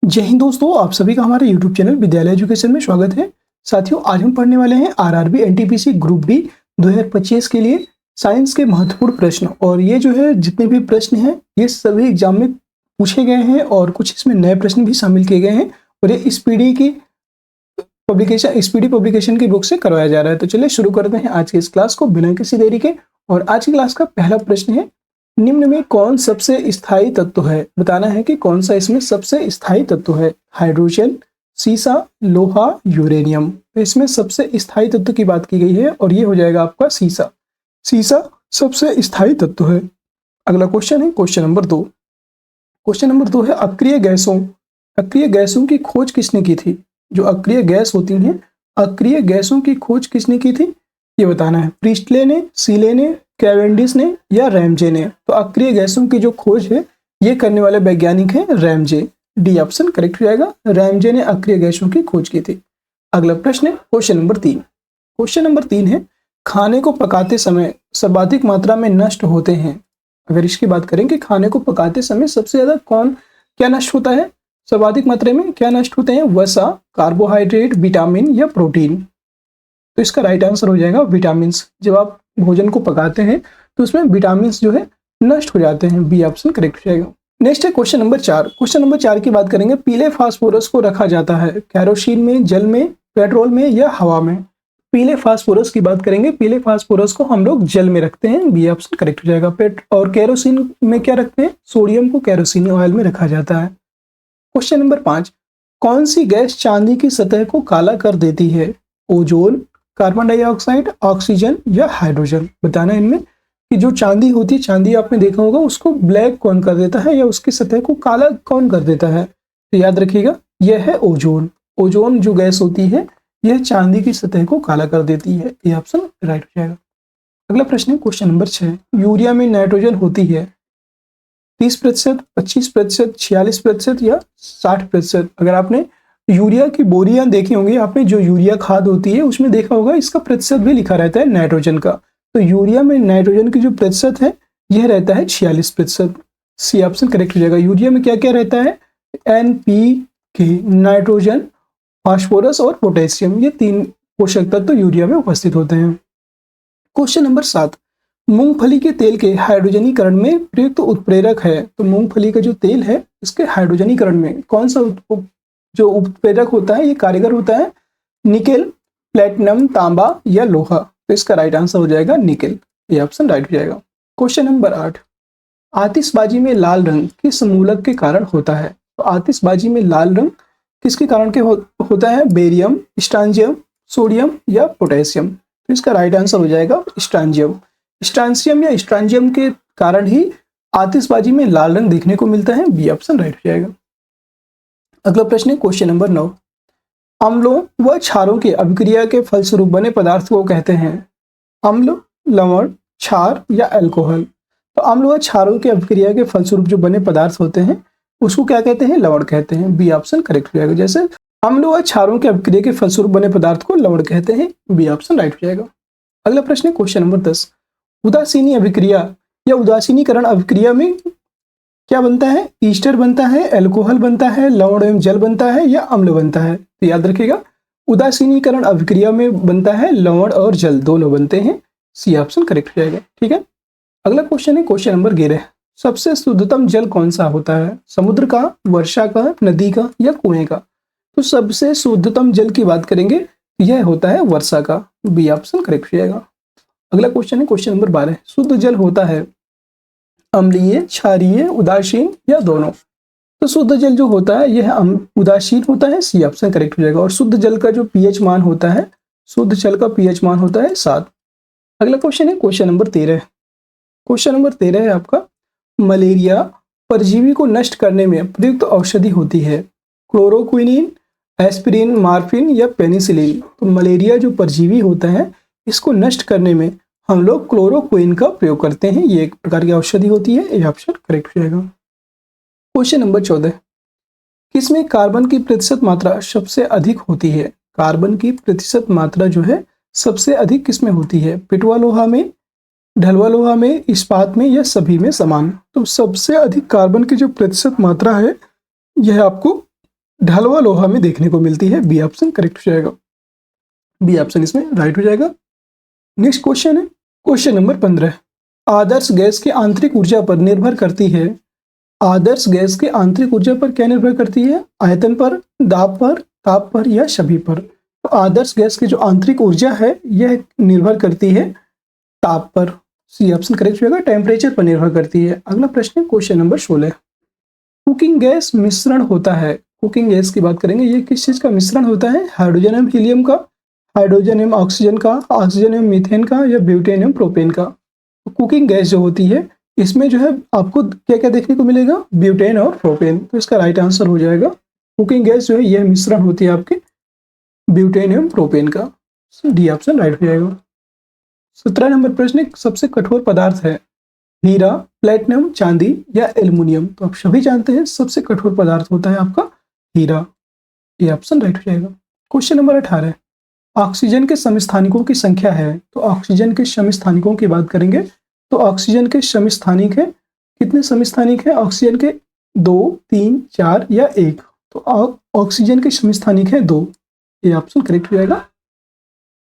जय हिंद दोस्तों, आप सभी का हमारे YouTube चैनल विद्यालय एजुकेशन में स्वागत है। साथियों, आज हम पढ़ने वाले हैं आरआरबी एनटीपीसी ग्रुप डी 2025 के लिए साइंस के महत्वपूर्ण प्रश्न। और ये जो है जितने भी प्रश्न हैं ये सभी एग्जाम में पूछे गए हैं और कुछ इसमें नए प्रश्न भी शामिल किए गए हैं और ये स्पीडी पब्लिकेशन की बुक से करवाया जा रहा है। तो चलिए शुरू करते हैं आज की इस क्लास को बिना किसी देरी के। और आज की क्लास का पहला प्रश्न है, निम्न में कौन सबसे स्थायी तत्व है? बताना है कि कौन सा इसमें सबसे स्थायी तत्व है। हाइड्रोजन, सीसा, लोहा, यूरेनियम। तो इसमें सबसे स्थायी तत्व की बात की गई है और ये हो जाएगा आपका सीसा। सीसा सबसे स्थायी तत्व है। अगला क्वेश्चन है क्वेश्चन नंबर 2। क्वेश्चन नंबर 2 है, अक्रिय गैसों की खोज किसने की थी? जो अक्रिय गैस होती हैं, अक्रिय गैसों की खोज किसने की थी ये बताना है। प्रीस्टले ने, सीले ने, कैवेंडिश ने या रैमजे ने? तो अक्रिय गैसों की जो खोज है ये करने वाले वैज्ञानिक हैं रैमजे। डी ऑप्शन करेक्ट हो जाएगा। रैमजे ने अक्रिय गैसों की खोज की थी। अगला प्रश्न है क्वेश्चन नंबर 3। क्वेश्चन नंबर 3 है, खाने को पकाते समय सर्वाधिक मात्रा में नष्ट होते हैं। अगर इसकी बात करें कि खाने को पकाते समय सबसे ज्यादा क्या नष्ट होता है, सर्वाधिक मात्रा में क्या नष्ट होते हैं? वसा, कार्बोहाइड्रेट, विटामिन या प्रोटीन? तो इसका राइट आंसर हो जाएगा विटामिन। जब आप भोजन को पकाते हैं तो उसमें विटामिन जो है नष्ट हो जाते हैं। बी ऑप्शन करेक्ट हो जाएगा। नेक्स्ट है क्वेश्चन नंबर 4। क्वेश्चन नंबर 4 की बात करेंगे, पीले फास्फोरस को रखा जाता है कैरोसिन में, जल में, पेट्रोल में या हवा में? पीले फास्फोरस की बात करेंगे, पीले फास्फोरस को हम लोग जल में रखते हैं। बी ऑप्शन करेक्ट हो जाएगा। और कैरोसिन में क्या रखते हैं? सोडियम को कैरोसिन ऑयल में रखा जाता है। क्वेश्चन नंबर 5, कौन सी गैस चांदी की सतह को काला कर देती है? ओजोन, कार्बन डाइऑक्साइड, ऑक्सीजन या हाइड्रोजन? बताना है इनमें कि जो चांदी होती है, चांदी आपने देखा होगा, उसको ब्लैक कौन कर देता है या उसकी सतह को काला कौन कर देता है? तो याद रखिएगा यह है ओजोन। ओजोन जो गैस होती है यह चांदी की सतह को काला कर देती है। ये ऑप्शन राइट हो जाएगा। अगला प्रश्न है क्वेश्चन नंबर 6। यूरिया में नाइट्रोजन होती है 30%, 25%, 46% या 60%? अगर आपने यूरिया की बोरियां देखी होंगी आपने, जो यूरिया खाद होती है उसमें देखा होगा इसका प्रतिशत भी लिखा रहता है नाइट्रोजन का। तो यूरिया में नाइट्रोजन की जो प्रतिशत है यह रहता है 46%। सी ऑप्शन करेक्ट हो जाएगा। यूरिया में क्या क्या रहता है? NPK, नाइट्रोजन, फास्फोरस और पोटेशियम, ये 3 पोषक तत्व यूरिया में उपस्थित होते हैं। क्वेश्चन नंबर 7, मूंगफली के तेल के हाइड्रोजनीकरण में प्रयुक्त उत्प्रेरक है। तो मूंगफली का जो तेल है इसके हाइड्रोजनीकरण में कौन सा जो उत्प्रेरक होता है, ये कारीगर होता है? निकेल, प्लेटिनम, तांबा या लोहा? तो इसका राइट आंसर हो जाएगा निकेल। ये ऑप्शन राइट हो जाएगा। क्वेश्चन नंबर 8, आतिशबाजी में लाल रंग किस मूलक के कारण होता है? तो आतिशबाजी में लाल रंग किसके कारण के होता है? बेरियम, स्ट्रांजियम, सोडियम या पोटेशियम? तो इसका राइट आंसर हो जाएगा स्ट्रांजियम। स्ट्रांजियम या स्ट्रांजियम के कारण ही आतिशबाजी में लाल रंग देखने को मिलता है। बी ऑप्शन राइट हो जाएगा। अगला प्रश्न है क्वेश्चन नंबर 9। अम्लों व क्षारों की अभिक्रिया के फलस्वरूप बने पदार्थ को कहते हैं? अम्ल, लवण, क्षार या अल्कोहल? तो अम्ल व क्षारों की अभिक्रिया के फलस्वरूप जो बने पदार्थ होते हैं उसको क्या कहते हैं? लवण कहते हैं। बी ऑप्शन करेक्ट हो जाएगा। जैसे अम्ल व क्षारों की अभिक्रिया के फलस्वरूप बने पदार्थ को लवण कहते हैं। बी ऑप्शन राइट हो जाएगा। अगला प्रश्न है क्वेश्चन नंबर 10। उदासीनी अभिक्रिया या उदासीनीकरण अभिक्रिया में क्या बनता है? ईस्टर बनता है, अल्कोहल बनता है, लवण एवं जल बनता है या अम्ल बनता है? तो याद रखिएगा उदासीनीकरण अभिक्रिया में बनता है लवण और जल, दोनों बनते हैं। सी ऑप्शन करेक्ट हो जाएगा। ठीक है। अगला क्वेश्चन है क्वेश्चन नंबर 11। सबसे शुद्धतम जल कौन सा होता है? समुद्र का, वर्षा का, नदी का या कुएं का? तो सबसे शुद्धतम जल की बात करेंगे यह होता है वर्षा का। बी ऑप्शन करेक्ट हो जाएगा। अगला क्वेश्चन है क्वेश्चन नंबर 12। शुद्ध जल होता है अम्लीय, क्षारीय, उदासीन या दोनों? तो शुद्ध जल जो होता है यह उदासीन होता है। सी ऑप्शन करेक्ट हो जाएगा। और शुद्ध जल का जो पीएच मान होता है, शुद्ध जल का पीएच मान होता है 7। अगला क्वेश्चन है क्वेश्चन नंबर 13। क्वेश्चन नंबर 13 है आपका, मलेरिया परजीवी को नष्ट करने में प्रयुक्त औषधि होती है? क्लोरोक्विनीन, एस्पिरिन, मार्फिन या पेनिसिलिन? तो मलेरिया जो परजीवी होता है इसको नष्ट करने में हम लोग क्लोरोक्विन का प्रयोग करते हैं। ये एक प्रकार की औषधि होती है। ये ऑप्शन करेक्ट हो जाएगा। Question number 14। किसमें कार्बन की प्रतिशत मात्रा सबसे अधिक होती है? कार्बन की प्रतिशत मात्रा जो है सबसे अधिक किसमें होती है? पिटवा लोहा में, ढलवा लोहा में, इस्पात में या सभी में समान? तो सबसे अधिक कार्बन की जो प्रतिशत मात्रा है यह आपको ढलवा लोहा में देखने को मिलती है। बी ऑप्शन करेक्ट हो जाएगा। बी ऑप्शन इसमें राइट हो जाएगा। नेक्स्ट क्वेश्चन है क्वेश्चन नंबर 15। आदर्श गैस की आंतरिक ऊर्जा पर निर्भर करती है। आदर्श गैस की आंतरिक ऊर्जा पर क्या निर्भर करती है? आयतन पर, दाब पर, ताप पर या सभी पर? तो आदर्श गैस की जो आंतरिक ऊर्जा है यह निर्भर करती है ताप पर। सी ऑप्शन करेक्ट हो जाएगा। टेम्परेचर पर निर्भर करती है। अगला प्रश्न है क्वेश्चन नंबर 16। कुकिंग गैस मिश्रण होता है। कुकिंग गैस की बात करेंगे, ये किस चीज का मिश्रण होता है? हाइड्रोजन एवं हीलियम का, हाइड्रोजन एवं ऑक्सीजन का, ऑक्सीजन एवं मीथेन का या ब्यूटेन एवं प्रोपेन का? तो कुकिंग गैस जो होती है इसमें जो है आपको क्या क्या देखने को मिलेगा? ब्यूटेन और प्रोपेन। तो इसका राइट आंसर हो जाएगा कुकिंग गैस जो है यह मिश्रण होती है आपके ब्यूटेन एवं प्रोपेन का। डी ऑप्शन राइट हो जाएगा। 17 नंबर प्रश्न, सबसे कठोर पदार्थ है हीरा, प्लेटिनम, चांदी या एल्युमिनियम? तो आप सभी जानते हैं सबसे कठोर पदार्थ होता है आपका हीरा। ये ऑप्शन राइट हो जाएगा। Question number 18। ऑक्सीजन के समस्थानिकों की संख्या है। तो ऑक्सीजन के समस्थानिकों की बात करेंगे तो ऑक्सीजन के समस्थानिक है, कितने समस्थानिक है ऑक्सीजन के? 2, 3, 4 या 1? तो ऑक्सीजन के समस्थानिक है 2। ये ऑप्शन करेक्ट हो जाएगा।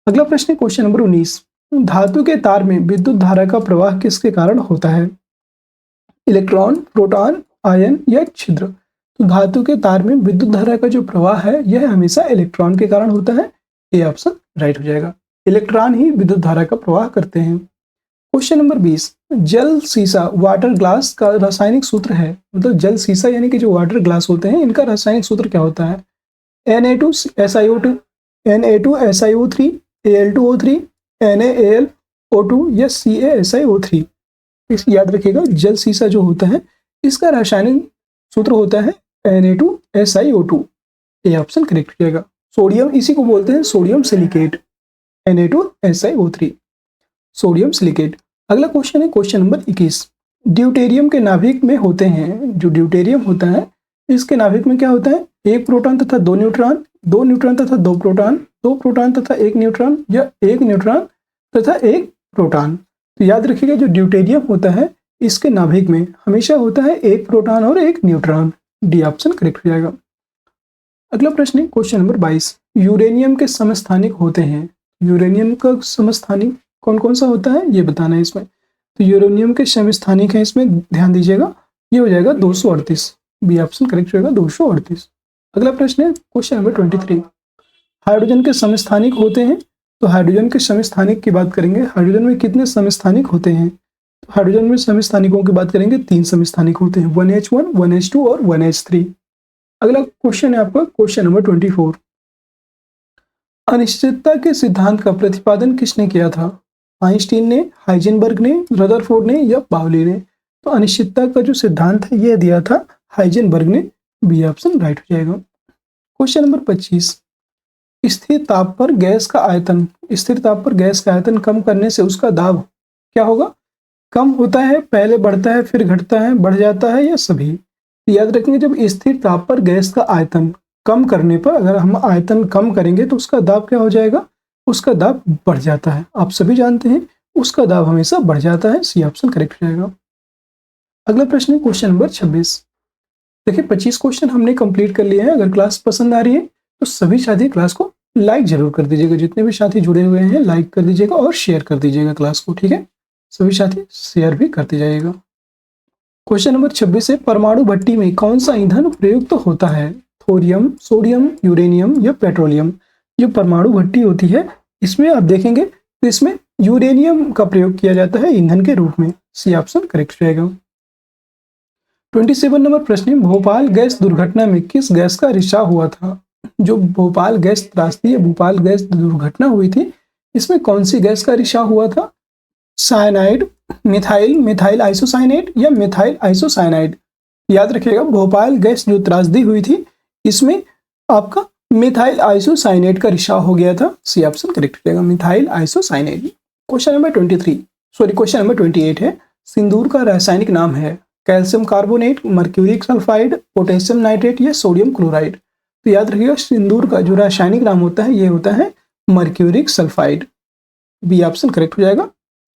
अगला प्रश्न है क्वेश्चन नंबर 19। धातु के तार में विद्युत धारा का प्रवाह किसके कारण होता है? इलेक्ट्रॉन, प्रोटॉन, आयन या छिद्र? तो धातु के तार में विद्युत धारा का जो प्रवाह है यह हमेशा इलेक्ट्रॉन के कारण होता है। ये ऑप्शन राइट हो जाएगा। इलेक्ट्रॉन ही विद्युत धारा का प्रवाह करते हैं। Question number 20। जल सीसा वाटर ग्लास का रासायनिक सूत्र है। मतलब जल सीसा यानी कि जो वाटर ग्लास होते हैं इनका रासायनिक सूत्र क्या होता है? Na2SiO2, Na2SiO3, Al2O3, NaAlO2 या CaSiO3? इस याद रखिएगा, जल सीसा जो होता है इसका रासायनिक सूत्र होता है Na2SiO2। ये ऑप्शन करेक्ट हो जाएगा। सोडियम, इसी को बोलते हैं sodium silicate, Na2SiO3 sodium silicate. अगला क्वेश्चन है क्वेश्चन नंबर 21। ड्यूटेरियम के नाभिक में होते हैं, जो ड्यूटेरियम होता है इसके नाभिक में क्या होता है? 1 प्रोटॉन तथा 2 न्यूट्रॉन, 2 न्यूट्रॉन तथा 2 प्रोटॉन, 2 प्रोटॉन तथा 1 न्यूट्रॉन या 1 न्यूट्रॉन तथा 1 प्रोटॉन? तो याद रखिएगा जो ड्यूटेरियम होता है इसके नाभिक में हमेशा होता है 1 प्रोटॉन और 1 न्यूट्रॉन। डी ऑप्शन करेक्ट हो जाएगा। अगला प्रश्न है क्वेश्चन नंबर 22। यूरेनियम के समस्थानिक होते हैं। यूरेनियम का समस्थानिक कौन कौन सा होता है ये बताना है इसमें। तो यूरेनियम के समस्थानिक है, इसमें ध्यान दीजिएगा, ये हो जाएगा 238। बी ऑप्शन करेक्ट होगा 238। अगला प्रश्न है क्वेश्चन नंबर 23। हाइड्रोजन के समस्थानिक होते हैं। तो हाइड्रोजन के समस्थानिक की बात करेंगे, हाइड्रोजन में कितने समस्थानिक होते हैं? तो हाइड्रोजन में समस्थानिकों की बात करेंगे 3 समस्थानिक होते हैं, 1H1, 1H2 और 1H3। अगला क्वेश्चन है आपका क्वेश्चन नंबर 24। अनिश्चितता के सिद्धांत का प्रतिपादन किसने किया था? आइंस्टीन ने, हाइजेनबर्ग ने, रदरफोर्ड ने या पाउली ने? तो अनिश्चितता का जो सिद्धांत है यह दिया था हाइजेनबर्ग ने। बी ऑप्शन राइट हो जाएगा। Question number 25। स्थिर ताप पर गैस का आयतन, स्थिर ताप पर गैस का आयतन कम करने से उसका दाब क्या होगा? कम होता है, पहले बढ़ता है, फिर घटता है, बढ़ जाता है या सभी? तो याद रखेंगे जब स्थिर ताप पर गैस का आयतन कम करने पर, अगर हम आयतन कम करेंगे तो उसका दाब क्या हो जाएगा? उसका दाब बढ़ जाता है। आप सभी जानते हैं उसका दाब हमेशा बढ़ जाता है। सी ऑप्शन करेक्ट हो जाएगा। अगला प्रश्न है क्वेश्चन नंबर 26। देखिए 25 क्वेश्चन हमने कंप्लीट कर लिए हैं। अगर क्लास पसंद आ रही है तो सभी साथी क्लास को लाइक जरूर कर दीजिएगा। जितने भी साथी जुड़े हुए हैं लाइक कर दीजिएगा और शेयर कर दीजिएगा क्लास को, ठीक है? सभी साथी शेयर भी करते जाइएगा। क्वेश्चन नंबर 26 है, परमाणु भट्टी में कौन सा ईंधन प्रयुक्त होता है? थोरियम, सोडियम, यूरेनियम या पेट्रोलियम? जो परमाणु भट्टी होती है इसमें आप देखेंगे तो इसमें यूरेनियम का प्रयोग किया जाता है ईंधन के रूप में। सी ऑप्शन करेक्ट रहेगा। 27 नंबर प्रश्न है, भोपाल गैस दुर्घटना में किस गैस का रिसाव हुआ था? जो भोपाल गैस त्रासदी है, भोपाल गैस दुर्घटना हुई थी, इसमें कौन सी गैस का रिसाव हुआ था? साइनाइड, मिथाइल, मिथाइल आइसोसाइनेट या मिथाइल आइसोसाइनाइड? याद रखिएगा भोपाल गैस जो त्रासदी हुई थी इसमें आपका मिथाइल आइसोसाइनेट का रिसाव हो गया था। सी ऑप्शन करेक्ट रहेगा, methyl isocyanate. Question number question number 28 है, सिंदूर का रासायनिक नाम है calcium carbonate, mercuric sulphide, potassium nitrate या सोडियम क्लोराइड? तो याद रखिएगा सिंदूर का जो रासायनिक नाम होता है ये होता है mercuric sulphide. B option correct हो जाएगा।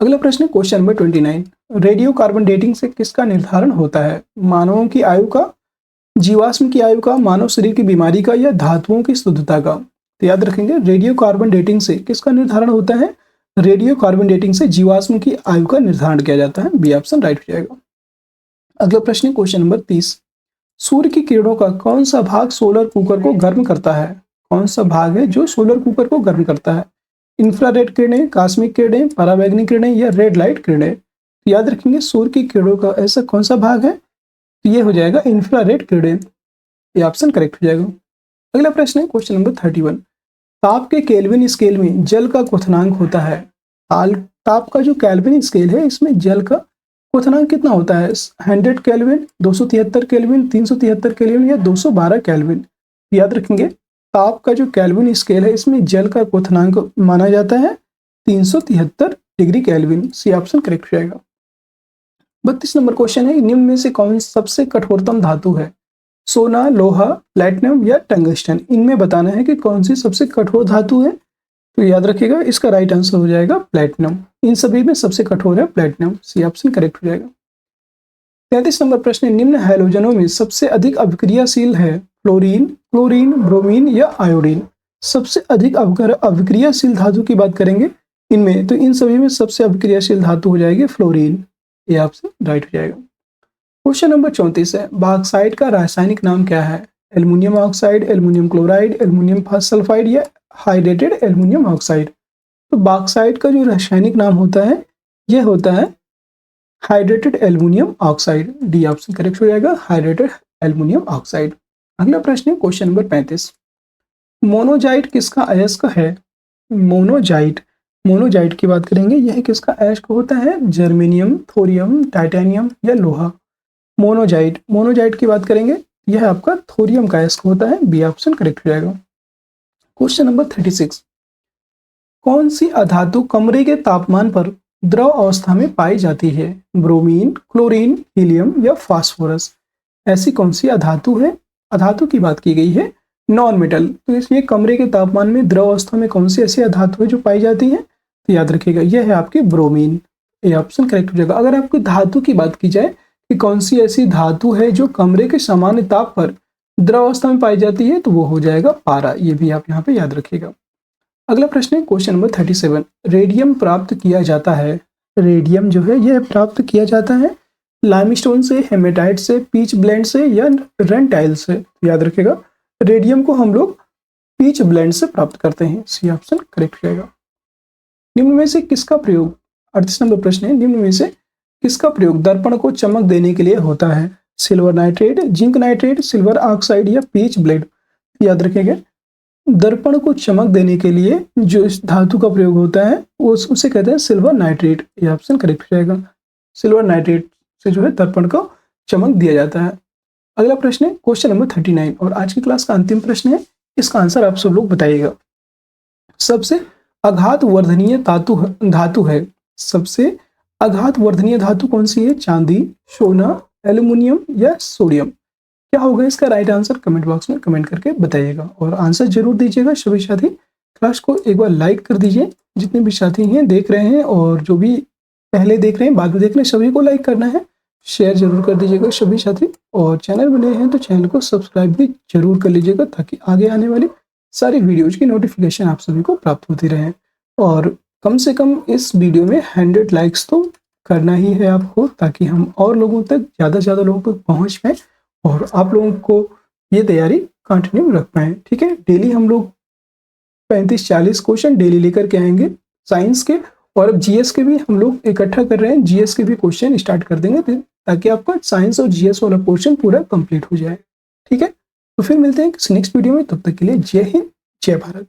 अगला प्रश्न question number 29। Radio carbon dating से किसका निर्धारण होता है? मानवों की आयु का, जीवाश्म की आयु का, मानव शरीर की बीमारी का या धातुओं की शुद्धता का? तो याद रखेंगे रेडियो कार्बन डेटिंग से किसका निर्धारण होता है? रेडियो कार्बन डेटिंग से जीवाश्म की आयु का निर्धारण किया जाता है। बी ऑप्शन राइट हो जाएगा। अगला प्रश्न क्वेश्चन नंबर 30। सूर्य की किरणों का कौन सा भाग सोलर कुकर को गर्म करता है? कौन सा भाग है जो सोलर कुकर को गर्म करता है? इंफ्रारेड किरणें, कॉस्मिक किरणें, पराबैंगनी किरणें या रेड लाइट किरणें? याद रखेंगे सूर्य की किरणों का ऐसा कौन सा भाग है? तो ये हो जाएगा इंफ्रारेड किरणें। ये ऑप्शन करेक्ट हो जाएगा। अगला प्रश्न है क्वेश्चन नंबर 31। ताप के केल्विन स्केल में जल का क्वथनांक होता है। ताप का जो केल्विन स्केल है इसमें जल का क्वथनांक कितना होता है? 100 केल्विन, 273 केल्विन, 373 केल्विन या 212 केल्विन? याद रखेंगे ताप का जो केल्विन स्केल है इसमें जल का क्वथनांक माना जाता है 373 degree Kelvin. C option correct हो जाएगा। 32 नंबर क्वेश्चन है, निम्न में से कौन सबसे कठोरतम धातु है? सोना, लोहा, प्लैटिनम या टंगस्टन? इनमें बताना है कि कौन सी सबसे कठोर धातु है। तो याद रखिएगा इसका राइट आंसर हो जाएगा प्लैटिनम। इन सभी में सबसे कठोर है प्लैटिनम। सी ऑप्शन करेक्ट हो जाएगा। 33 नंबर प्रश्न, निम्न हैलोजनों में सबसे अधिक अभिक्रियाशील है फ्लोरीन, क्लोरीन, ब्रोमीन या आयोडीन? सबसे अधिक अभिक्रियाशील धातु की बात करेंगे इनमें, तो इन सभी में सबसे अभिक्रियाशील धातु हो जाएगी फ्लोरीन। ये ऑप्शन राइट हो जाएगा। क्वेश्चन नंबर 34 है, बॉक्साइट का रासायनिक नाम क्या है? Aluminium oxide, aluminium chloride, aluminium phosphide या हाइड्रेटेड एल्युमिनियम ऑक्साइड? तो बॉक्साइट का जो रासायनिक नाम होता है यह होता है hydrated aluminium oxide. D option correct हो जाएगा, हाइड्रेटेड एल्युमिनियम ऑक्साइड। अगला प्रश्न है क्वेश्चन नंबर 35। मोनोजाइट किसका अयस्क है? मोनोजाइट की बात करेंगे, यह किसका अयस्क होता है? जर्मेनियम, थोरियम, टाइटेनियम या लोहा? मोनोजाइट की बात करेंगे, यह आपका थोरियम का अयस्क होता है। बी ऑप्शन करेक्ट हो जाएगा। Question number 36। कौन सी अधातु कमरे के तापमान पर द्रव अवस्था में पाई जाती है? ब्रोमीन, क्लोरीन, हीलियम या फास्फोरस? ऐसी कौन सी अधातु है? अधातु की बात की गई है, नॉन मेटल। तो इसलिए कमरे के तापमान में द्रव अवस्था में कौन सी ऐसी अधातु है जो पाई जाती है? तो याद रखिएगा यह है आपकी ब्रोमीन। ये ऑप्शन करेक्ट हो जाएगा। अगर आपकी धातु की बात की जाए कि कौन सी ऐसी धातु है जो कमरे के सामान्य ताप पर द्रव अवस्था में पाई जाती है, तो वो हो जाएगा पारा। ये भी आप यहाँ पे याद रखिएगा। अगला प्रश्न है क्वेश्चन नंबर 37। रेडियम प्राप्त किया जाता है, रेडियम जो है यह प्राप्त किया जाता है लाइमस्टोन से, हेमेटाइट से, पीच ब्लेंड से या रेंटाइल से? याद रखिएगा रेडियम को हम लोग पीच ब्लेंड से प्राप्त करते हैं। सी ऑप्शन करेक्ट हो जाएगा। निम्न में से किसका प्रयोग, 38 नंबर प्रश्न है, निम्न में से किसका प्रयोग दर्पण को चमक देने के लिए होता है? Silver nitrate, zinc nitrate, silver oxide या पीच ब्लेड? याद रखेंगे दर्पण को चमक देने के लिए जो इस धातु का प्रयोग होता है वो उसे कहते हैं सिल्वर नाइट्रेट। ये ऑप्शन करेक्ट हो जाएगा। सिल्वर नाइट्रेट से जो है दर्पण को चमक दिया जाता है। अगला प्रश्न है क्वेश्चन नंबर 39 और आज की क्लास का अंतिम प्रश्न है, इसका आंसर आप सब लोग बताइएगा। सबसे आघात वर्धनीय धातु है, सबसे आघात वर्धनीय धातु कौन सी है? चांदी, सोना, एल्युमिनियम या सोडियम? क्या होगा इसका राइट आंसर? कमेंट बॉक्स में कमेंट करके बताइएगा और आंसर जरूर दीजिएगा। सभी साथी क्लास को एक बार लाइक कर दीजिए, जितने भी साथी हैं देख रहे हैं और जो भी पहले देख रहे हैं बाद में देख रहे हैं सभी को लाइक करना है, शेयर जरूर कर दीजिएगा सभी साथी। और चैनल में नए हैं तो चैनल को सब्सक्राइब भी जरूर कर लीजिएगा ताकि आगे आने वाली सारी वीडियोज की नोटिफिकेशन आप सभी को प्राप्त होती रहे। और कम से कम इस वीडियो में 100 लाइक्स तो करना ही है आपको, ताकि हम और लोगों तक ज़्यादा से ज़्यादा लोगों तक पहुँच पाएँ और आप लोगों को ये तैयारी कंटिन्यू रख पाएँ। ठीक है, डेली हम लोग 35-40 क्वेश्चन डेली लेकर के आएंगे साइंस के, और अब जीएस के भी हम लोग इकट्ठा कर रहे हैं, जीएस के भी क्वेश्चन स्टार्ट कर देंगे ताकि आपका साइंस और जीएस वाला पोर्शन पूरा कंप्लीट हो जाए। ठीक है, तो फिर मिलते हैं किसी नेक्स्ट वीडियो में, तब तक के लिए जय हिंद, जय भारत।